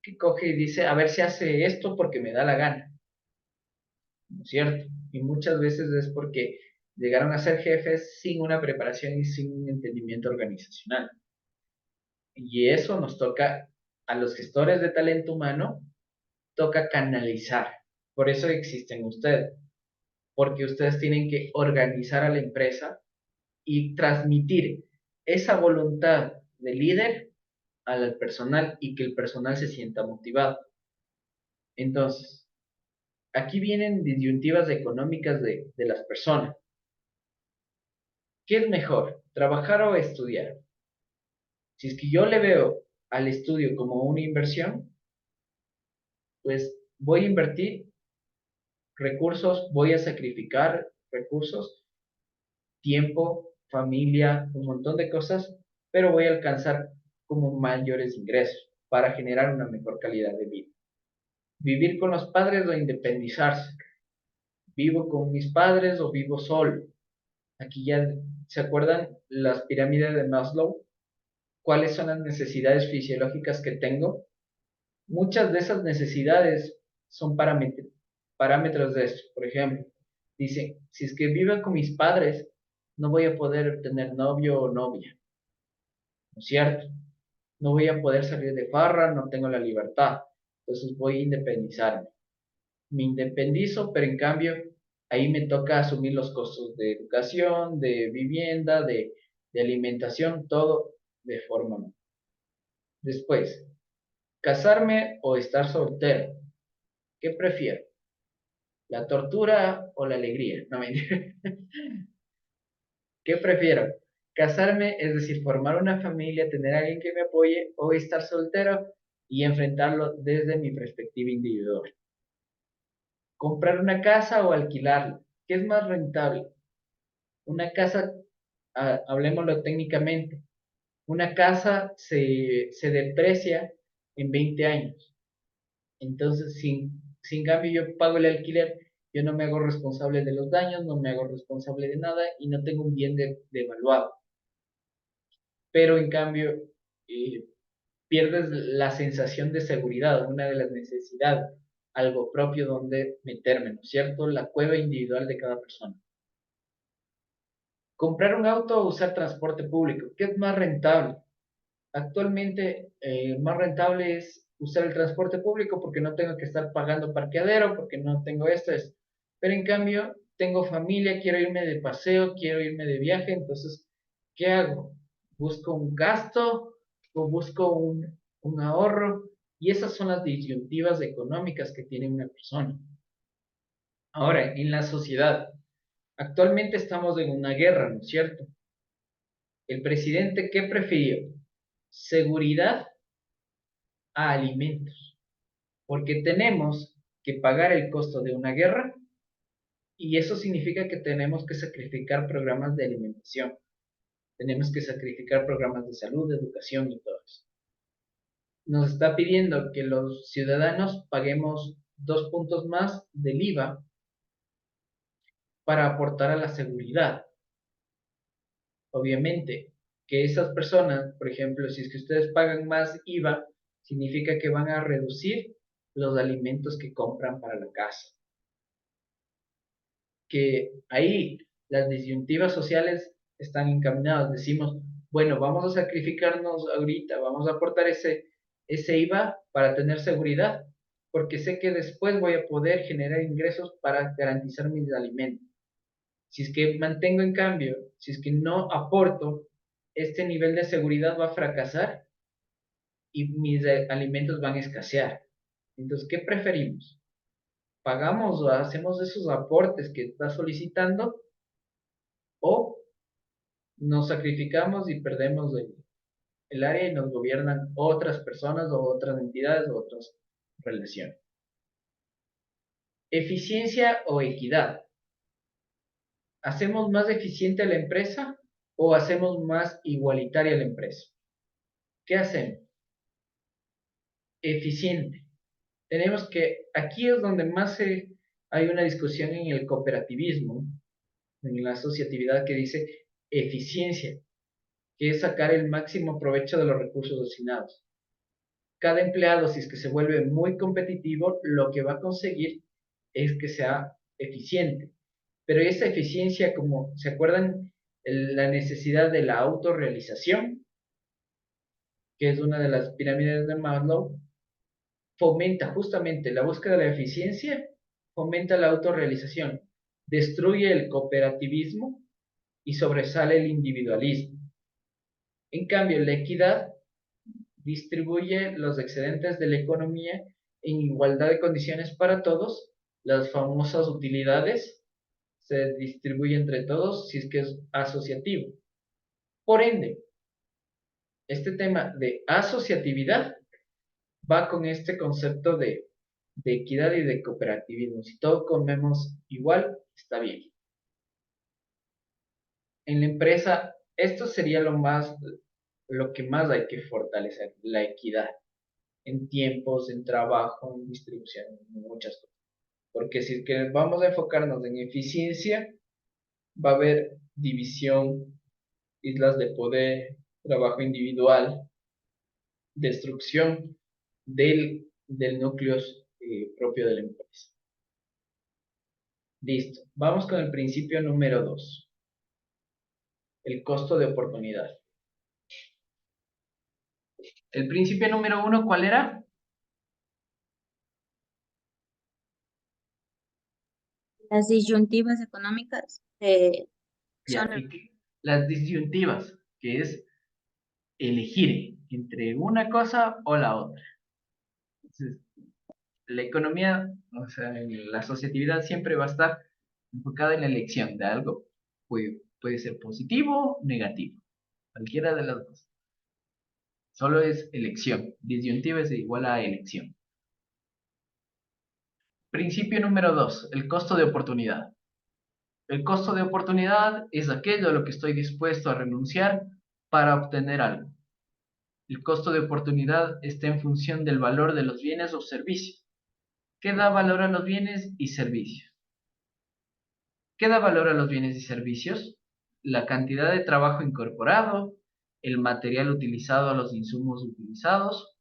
A: Que coge y dice, a ver si hace esto porque me da la gana. ¿No es cierto? Y muchas veces es porque llegaron a ser jefes sin una preparación y sin un entendimiento organizacional. Y eso nos toca a los gestores de talento humano, toca canalizar. Por eso existen ustedes, porque ustedes tienen que organizar a la empresa y transmitir esa voluntad de líder al personal y que el personal se sienta motivado. Entonces, aquí vienen disyuntivas económicas de las personas. ¿Qué es mejor, trabajar o estudiar? Si es que yo le veo al estudio como una inversión, pues voy a invertir recursos, voy a sacrificar recursos, tiempo, familia, un montón de cosas, pero voy a alcanzar como mayores ingresos para generar una mejor calidad de vida. Vivir con los padres o independizarse. ¿Vivo con mis padres o vivo solo? Aquí ya se acuerdan las pirámides de Maslow. ¿Cuáles son las necesidades fisiológicas que tengo? Muchas de esas necesidades son parámetros de esto. Por ejemplo, dice, si es que vivo con mis padres, no voy a poder tener novio o novia, ¿no es cierto? No voy a poder salir de farra, no tengo la libertad, entonces voy a independizarme. me independizo, pero en cambio ahí me toca asumir los costos de educación, de vivienda, de alimentación, todo de forma. Después, casarme o estar soltero. ¿Qué prefiero? ¿La tortura o la alegría? No, mentira. ¿Qué prefiero? Casarme, es decir, formar una familia, tener a alguien que me apoye, o estar soltero y enfrentarlo desde mi perspectiva individual. Comprar una casa o alquilarla. ¿Qué es más rentable? Una casa, hablemoslo técnicamente, una casa se deprecia en 20 años. Entonces, sin cambio, yo pago el alquiler, yo no me hago responsable de los daños, no me hago responsable de nada y no tengo un bien devaluado. Pero en cambio, eh, pierdes la sensación de seguridad, una de las necesidades, algo propio donde meterme, ¿no es cierto? La cueva individual de cada persona. Comprar un auto o usar transporte público, ¿qué es más rentable? Actualmente, más rentable es usar el transporte público porque no tengo que estar pagando parqueadero, porque no tengo esto. Pero en cambio, tengo familia, quiero irme de paseo, quiero irme de viaje, entonces, ¿qué hago? ¿Busco un gasto o busco un ahorro? Y esas son las disyuntivas económicas que tiene una persona. Ahora, en la sociedad, actualmente estamos en una guerra, ¿no es cierto? El presidente, ¿qué prefirió? Seguridad a alimentos, porque tenemos que pagar el costo de una guerra y eso significa que tenemos que sacrificar programas de alimentación, tenemos que sacrificar programas de salud, de educación y todo eso. Nos está pidiendo que los ciudadanos paguemos 2 puntos más del IVA para aportar a la seguridad. Obviamente, que esas personas, por ejemplo, si es que ustedes pagan más IVA, significa que van a reducir los alimentos que compran para la casa. Que ahí las disyuntivas sociales están encaminadas. Decimos, bueno, vamos a sacrificarnos ahorita, vamos a aportar ese IVA para tener seguridad, porque sé que después voy a poder generar ingresos para garantizar mis alimentos. Si es que mantengo en cambio, si es que no aporto, este nivel de seguridad va a fracasar y mis alimentos van a escasear. Entonces, ¿qué preferimos? ¿Pagamos o hacemos esos aportes que está solicitando o nos sacrificamos y perdemos el área y nos gobiernan otras personas o otras entidades o otras relaciones? Eficiencia o equidad. ¿Hacemos más eficiente la empresa o hacemos más igualitaria la empresa? ¿Qué hacemos? Eficiente. Tenemos que, aquí es donde más hay una discusión en el cooperativismo, en la asociatividad que dice eficiencia, que es sacar el máximo provecho de los recursos asignados. Cada empleado, si es que se vuelve muy competitivo, lo que va a conseguir es que sea eficiente. Pero esa eficiencia, como se acuerdan, la necesidad de la autorrealización, que es una de las pirámides de Maslow, fomenta justamente la búsqueda de la eficiencia, fomenta la autorrealización, destruye el cooperativismo y sobresale el individualismo. En cambio, la equidad distribuye los excedentes de la economía en igualdad de condiciones para todos, las famosas utilidades se distribuyen entre todos si es que es asociativo. Por ende, este tema de asociatividad va con este concepto de equidad y de cooperativismo. Si todos comemos igual, está bien. En la empresa, esto sería lo que más hay que fortalecer, la equidad en tiempos, en trabajo, en distribución, en muchas cosas. Porque si es que vamos a enfocarnos en eficiencia, va a haber división, islas de poder, trabajo individual, destrucción del núcleo propio de la empresa. Listo. Vamos con el principio número 2. El costo de oportunidad. El principio número 1, ¿cuál era?
B: Las disyuntivas económicas
A: Ya,
B: son...
A: las disyuntivas, que es elegir entre una cosa o la otra. Entonces, la economía, o sea, la asociatividad siempre va a estar enfocada en la elección de algo. Puede ser positivo o negativo, cualquiera de las dos. Solo es elección. Disyuntiva es igual a elección. Principio número 2, el costo de oportunidad. El costo de oportunidad es aquello a lo que estoy dispuesto a renunciar para obtener algo. El costo de oportunidad está en función del valor de los bienes o servicios. ¿Qué da valor a los bienes y servicios? ¿Qué da valor a los bienes y servicios? La cantidad de trabajo incorporado, el material utilizado a los insumos utilizados,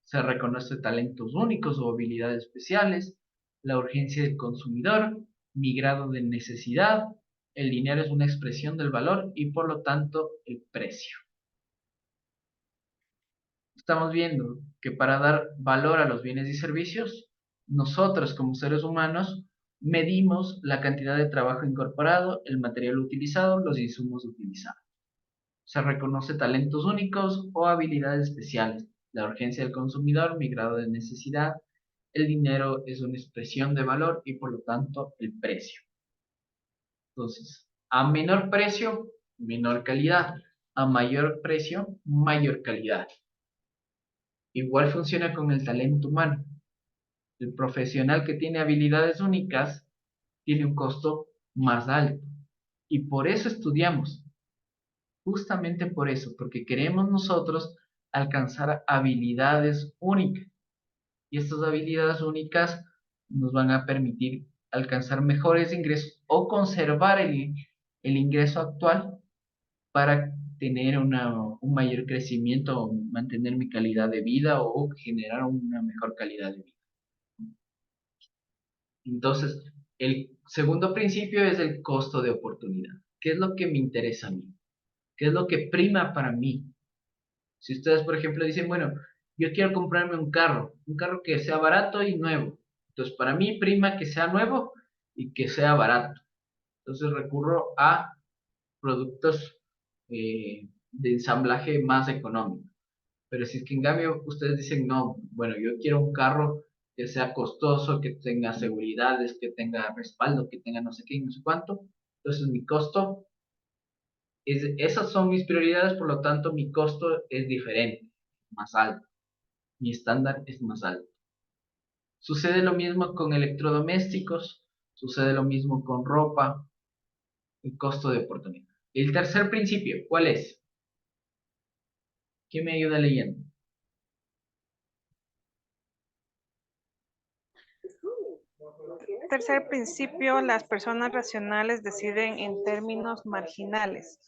A: se reconoce talentos únicos o habilidades especiales, la urgencia del consumidor, mi grado de necesidad, el dinero es una expresión del valor y por lo tanto el precio. Estamos viendo que para dar valor a los bienes y servicios, nosotros como seres humanos medimos la cantidad de trabajo incorporado, el material utilizado, los insumos utilizados. Se reconoce talentos únicos o habilidades especiales, la urgencia del consumidor, mi grado de necesidad, el dinero es una expresión de valor y por lo tanto el precio. Entonces, a menor precio, menor calidad. A mayor precio, mayor calidad. Igual funciona con el talento humano. El profesional que tiene habilidades únicas tiene un costo más alto. Y por eso estudiamos. Justamente por eso, porque queremos nosotros alcanzar habilidades únicas. Y estas habilidades únicas nos van a permitir alcanzar mejores ingresos o conservar el ingreso actual para tener un mayor crecimiento o mantener mi calidad de vida o generar una mejor calidad de vida. Entonces, el segundo principio es el costo de oportunidad. ¿Qué es lo que me interesa a mí? ¿Qué es lo que prima para mí? Si ustedes, por ejemplo, dicen, bueno, yo quiero comprarme un carro que sea barato y nuevo. Entonces, para mí prima que sea nuevo y que sea barato. Entonces, recurro a productos de ensamblaje más económico. Pero si es que en cambio ustedes dicen, no, bueno, yo quiero un carro que sea costoso, que tenga seguridades, que tenga respaldo, que tenga no sé qué, no sé cuánto, entonces mi costo, esas son mis prioridades, por lo tanto mi costo es diferente, más alto, mi estándar es más alto. Sucede lo mismo con electrodomésticos, sucede lo mismo con ropa, el costo de oportunidad. El tercer principio, ¿cuál es? ¿Quién me ayuda leyendo?
D: Tercer principio, las personas racionales deciden en términos marginales.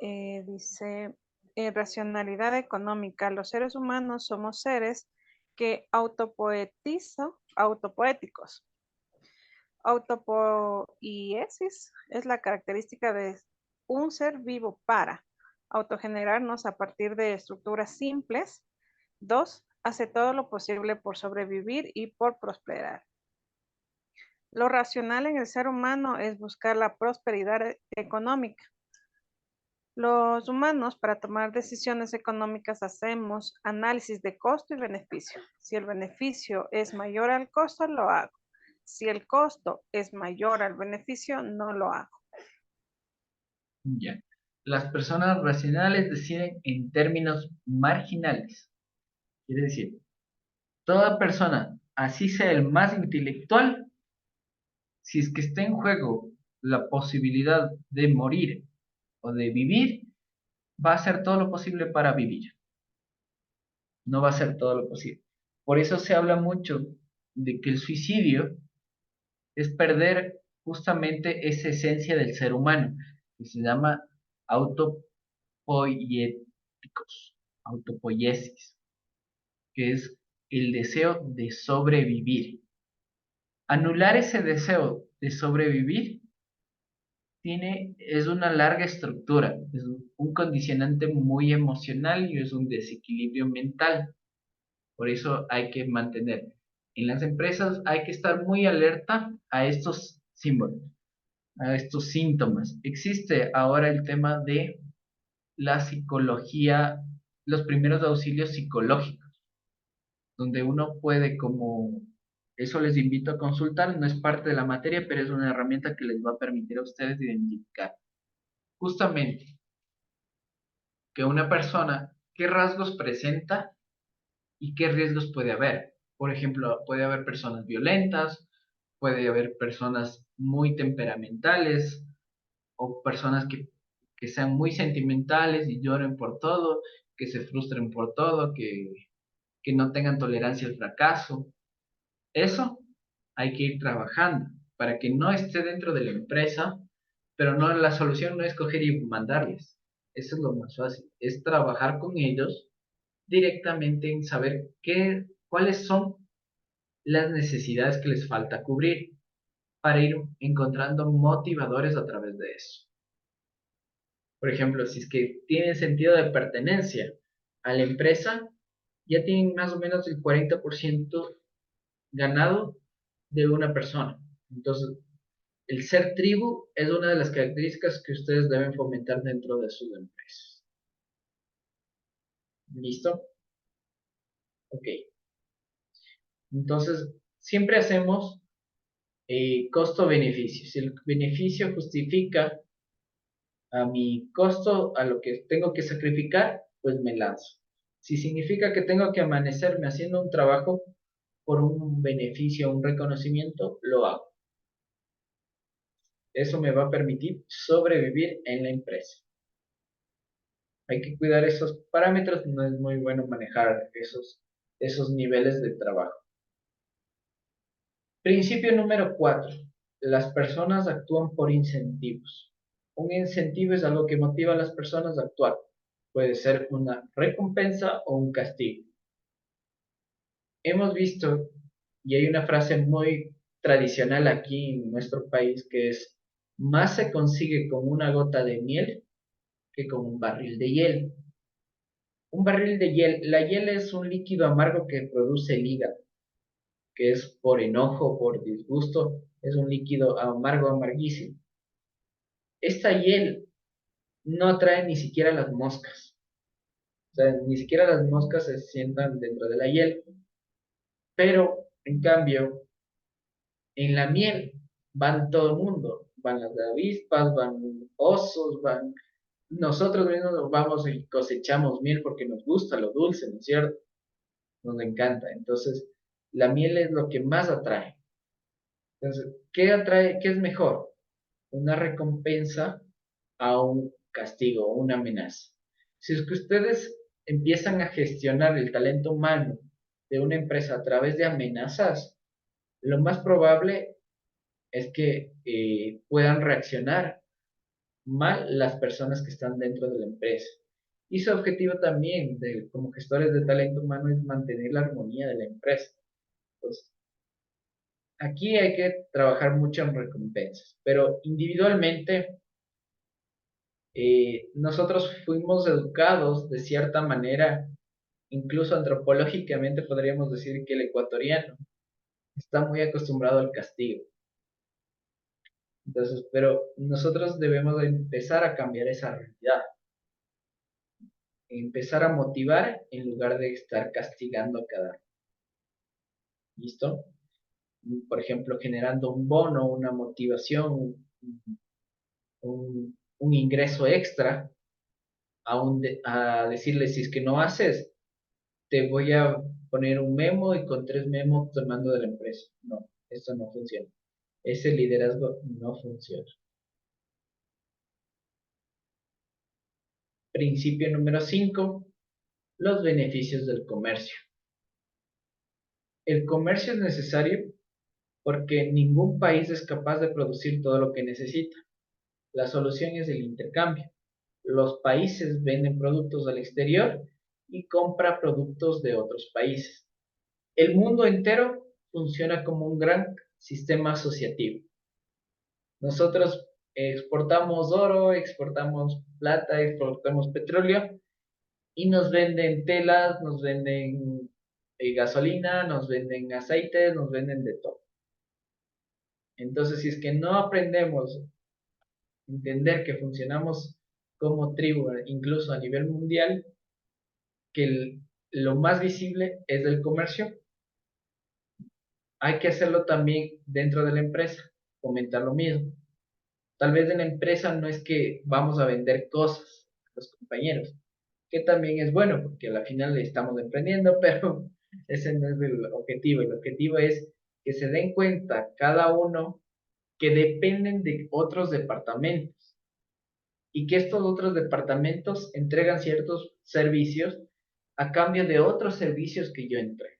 D: Dice, racionalidad económica. Los seres humanos somos seres que autopoéticos. Autopoiesis es la característica de un ser vivo para autogenerarnos a partir de estructuras simples. 2, hace todo lo posible por sobrevivir y por prosperar. Lo racional en el ser humano es buscar la prosperidad económica. Los humanos, para tomar decisiones económicas, hacemos análisis de costo y beneficio. Si el beneficio es mayor al costo, lo hago. Si el costo es mayor al beneficio, no lo hago.
A: Ya. Las personas racionales deciden en términos marginales. Quiere decir, toda persona, así sea el más intelectual, si es que está en juego la posibilidad de morir o de vivir, va a hacer todo lo posible para vivir. No va a hacer todo lo posible. Por eso se habla mucho de que el suicidio es perder justamente esa esencia del ser humano, que se llama autopoieticos, autopoiesis, que es el deseo de sobrevivir. Anular ese deseo de sobrevivir es una larga estructura, es un condicionante muy emocional y es un desequilibrio mental. Por eso hay que mantener En las empresas hay que estar muy alerta a estos símbolos, a estos síntomas. Existe ahora el tema de la psicología, los primeros auxilios psicológicos, donde uno puede como, eso les invito a consultar, no es parte de la materia, pero es una herramienta que les va a permitir a ustedes identificar justamente que una persona, qué rasgos presenta y qué riesgos puede haber. Por ejemplo, puede haber personas violentas, puede haber personas muy temperamentales o personas que sean muy sentimentales y lloren por todo, que se frustren por todo, que no tengan tolerancia al fracaso. Eso hay que ir trabajando para que no esté dentro de la empresa, pero no, la solución no es coger y mandarles. Eso es lo más fácil, es trabajar con ellos directamente en saber cuáles son las necesidades que les falta cubrir para ir encontrando motivadores a través de eso. Por ejemplo, si es que tienen sentido de pertenencia a la empresa, ya tienen más o menos el 40% ganado de una persona. Entonces, el ser tribu es una de las características que ustedes deben fomentar dentro de sus empresas. ¿Listo? Ok. Entonces, siempre hacemos costo-beneficio. Si el beneficio justifica a mi costo, a lo que tengo que sacrificar, pues me lanzo. Si significa que tengo que amanecerme haciendo un trabajo por un beneficio, un reconocimiento, lo hago. Eso me va a permitir sobrevivir en la empresa. Hay que cuidar esos parámetros, no es muy bueno manejar esos niveles de trabajo. Principio número 4. Las personas actúan por incentivos. Un incentivo es algo que motiva a las personas a actuar. Puede ser una recompensa o un castigo. Hemos visto, y hay una frase muy tradicional aquí en nuestro país, que es, más se consigue con una gota de miel que con un barril de hiel. Un barril de hiel, la hiel es un líquido amargo que produce el hígado, que es por enojo, por disgusto, es un líquido amargo, amarguísimo. Esta hiel no atrae ni siquiera las moscas. O sea, ni siquiera las moscas se sientan dentro de la hiel. Pero, en cambio, en la miel van todo el mundo. Van las avispas, van osos, van... Nosotros mismos nos vamos y cosechamos miel porque nos gusta lo dulce, ¿no es cierto? Nos encanta. Entonces, la miel es lo que más atrae. Entonces, ¿qué atrae? ¿Qué es mejor? Una recompensa a un castigo, una amenaza. Si es que ustedes empiezan a gestionar el talento humano de una empresa a través de amenazas, lo más probable es que puedan reaccionar mal las personas que están dentro de la empresa. Y su objetivo también como gestores de talento humano es mantener la armonía de la empresa. Entonces, aquí hay que trabajar mucho en recompensas, pero individualmente nosotros fuimos educados de cierta manera, incluso antropológicamente podríamos decir que el ecuatoriano está muy acostumbrado al castigo. Entonces, pero nosotros debemos empezar a cambiar esa realidad, empezar a motivar en lugar de estar castigando a cada uno. ¿Listo? Por ejemplo, generando un bono, una motivación, un ingreso extra, a decirle, si es que no haces, te voy a poner un memo y con 3 memos te mando de la empresa. No, eso no funciona. Ese liderazgo no funciona. Principio número 5, los beneficios del comercio. El comercio es necesario porque ningún país es capaz de producir todo lo que necesita. La solución es el intercambio. Los países venden productos al exterior y compran productos de otros países. El mundo entero funciona como un gran sistema asociativo. Nosotros exportamos oro, exportamos plata, exportamos petróleo y nos venden telas, nos venden gasolina, nos venden aceites, nos venden de todo. Entonces, si es que no aprendemos a entender que funcionamos como tribu, incluso a nivel mundial, que lo más visible es el comercio, hay que hacerlo también dentro de la empresa, comentar lo mismo. Tal vez en la empresa no es que vamos a vender cosas a los compañeros, que también es bueno, porque al final estamos emprendiendo, pero ese no es el objetivo. El objetivo es que se den cuenta cada uno que dependen de otros departamentos y que estos otros departamentos entregan ciertos servicios a cambio de otros servicios que yo entrego.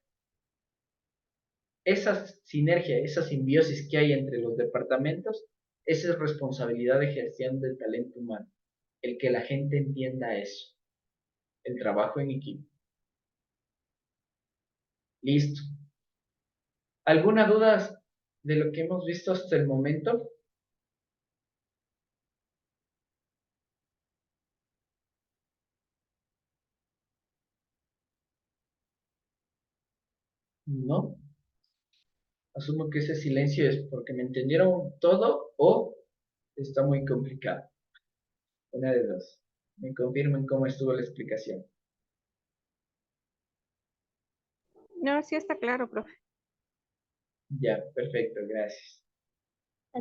A: Esa sinergia, esa simbiosis que hay entre los departamentos, esa es responsabilidad de gestión del talento humano, el que la gente entienda eso, el trabajo en equipo. Listo. ¿Alguna duda de lo que hemos visto hasta el momento? No. Asumo que ese silencio es porque me entendieron todo o está muy complicado. Una de dos. Me confirmen cómo estuvo la explicación.
D: No, sí está claro, profe.
A: Ya, perfecto, gracias.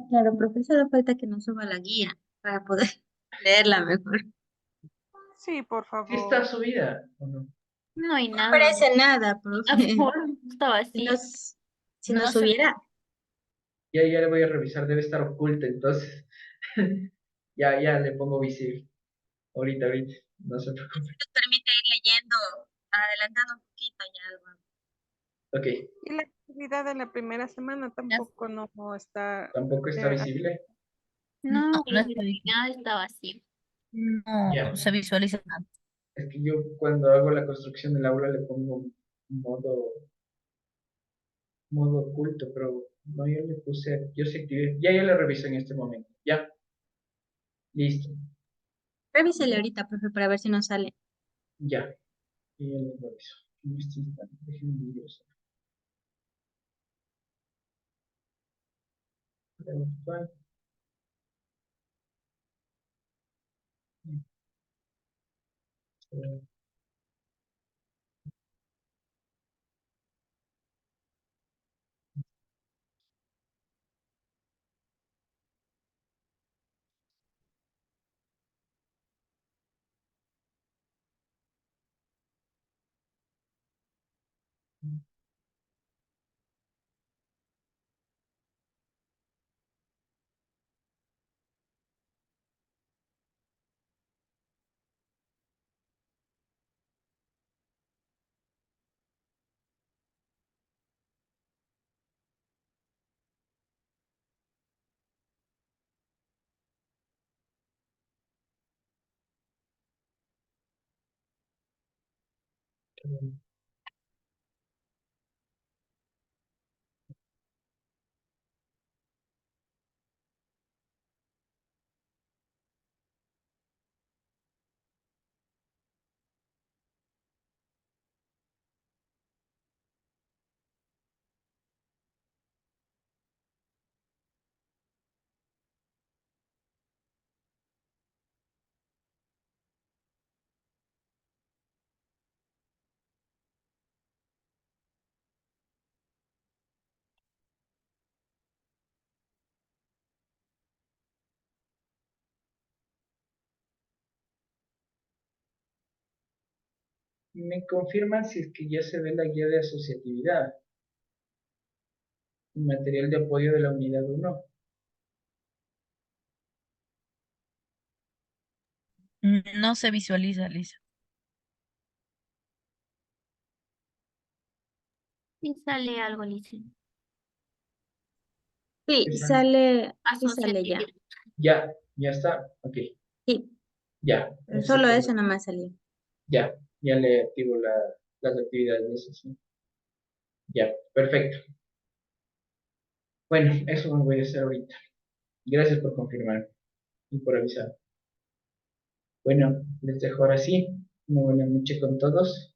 B: Claro, profe, solo falta que nos suba la guía para poder leerla mejor.
D: Sí, por
A: ¿Sí está
D: favor.
A: subida o no?
C: No hay
B: No
C: nada.
B: parece nada, profe.
C: Está
B: Si
C: vacío.
B: si
C: No
B: nos
C: se
B: subiera,
A: Ya le voy a revisar, debe estar oculta, entonces. Ya le pongo visible. Ahorita, no se preocupe.
B: nos permite ir leyendo, adelantando un poquito ya algo.
A: Ok,
D: Y la actividad de la primera semana tampoco no está.
A: tampoco está
D: eh,
A: visible.
C: No, la actividad está vacío.
A: Ya,
C: No se visualiza nada.
A: es que yo cuando hago la construcción del aula le pongo modo oculto, pero no, yo le puse, yo sí activé. Ya le reviso en este momento. Ya, listo.
B: Revísele ahorita, profe, para ver si nos sale.
A: Ya, y ya le reviso. En este instante, déjenme ver eso. Me confirman si es que ya se ve la guía de asociatividad, el material de apoyo de la unidad 1.
C: No se visualiza, Lisa. Sí sale algo, Lisa.
B: Sí, sí sale ya.
A: Ya está, ok,
B: Sí,
A: ya,
B: pero
A: eso
B: solo
A: es
B: eso nomás salió.
A: ya le activo las actividades de eso, sí. Ya, perfecto. Bueno, eso me voy a hacer ahorita. Gracias por confirmar y por avisar. Bueno, les dejo ahora sí. Una buena noche con todos.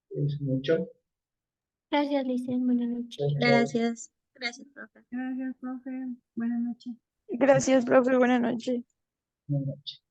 A: Cuídense mucho.
F: Gracias, Licen. Buenas noches.
B: Gracias. Gracias, profe.
E: Gracias, profe. Buenas noches.
F: Gracias, profe. Buenas noches.
A: Buenas noches.